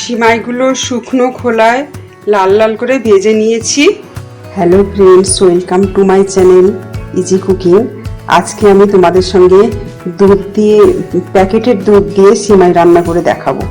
সিমাইগুলো শুকনো খোলায় লাল লাল করে ভেজে নিয়েছি। Hello friends, welcome to my channel easy cooking. আজকে আমি তোমাদের সঙ্গে প্যাকেটের দুধ দিয়ে সিমাই রান্না করে দেখাবো।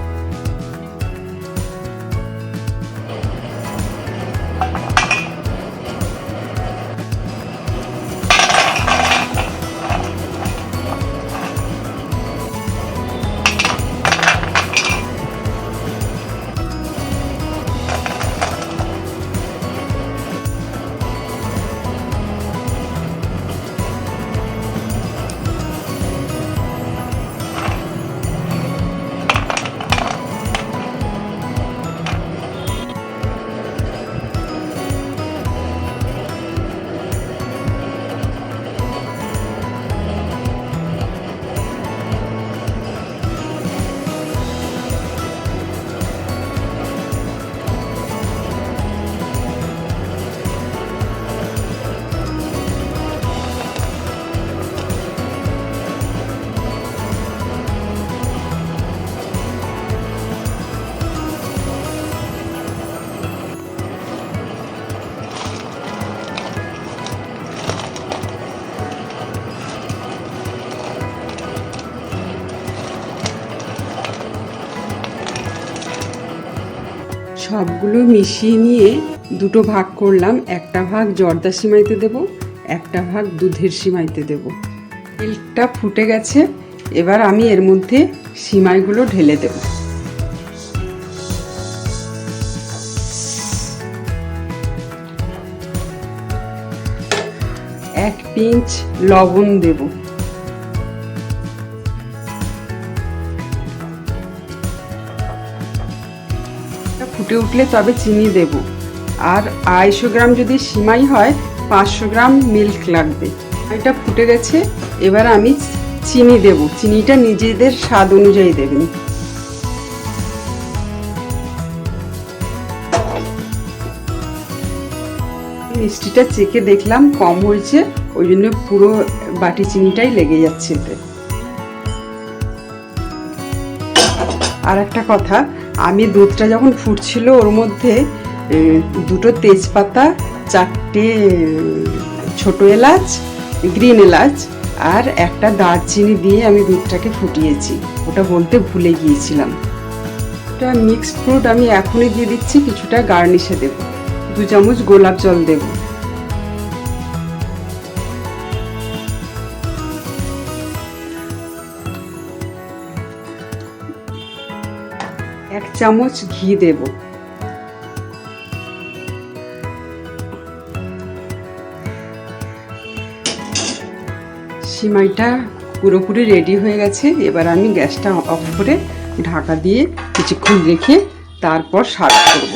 সবগুলো মিশিয়ে নিয়ে দুটো ভাগ করলাম। একটা ভাগ জর্দা সিমাইতে দেব, একটা ভাগ দুধের সিমাইতে দেব। মিল্কটা ফুটে গেছে, এবার আমি এর মধ্যে সিমাইগুলো ঢেলে দেব। এক পিঞ্চ লবণ দেব। ফুটে উঠলে তবে চিনি দেব। আর 250 গ্রাম যদি সিমাই হয় 500 গ্রাম মিল্ক লাগবে। এটা ফুটে গেছে, এবার আমি চিনি দেব। চিনিটা নিজেদের স্বাদ অনুযায়ী দেবেন। মিষ্টিটা চেখে দেখলাম কম হয়েছে, ওই জন্য পুরো বাটি চিনিটাই লেগে যাচ্ছে এতে। আর একটা কথা, আমি দুধটা যখন ফুটছিল ওর মধ্যে দুটো তেজপাতা, 4টে ছোট এলাচ, গ্রিন এলাচ আর একটা দারচিনি দিয়ে আমি দুধটাকে ফুটিয়েছি। ওটা বলতে ভুলে গিয়েছিলাম। ওটা মিক্সড ফ্রুট আমি এখনই দিয়ে দিচ্ছি, কিছুটা গার্নিশে দেব। 2 চামচ গোলাপ জল দেব। এক চামচ ঘি দেব। সিমাইটা পুরোপুরি রেডি হয়ে গেছে। এবার আমি গ্যাসটা অফ করে ঢাকা দিয়ে কিছুক্ষণ রেখে তারপর সার্ভ করব।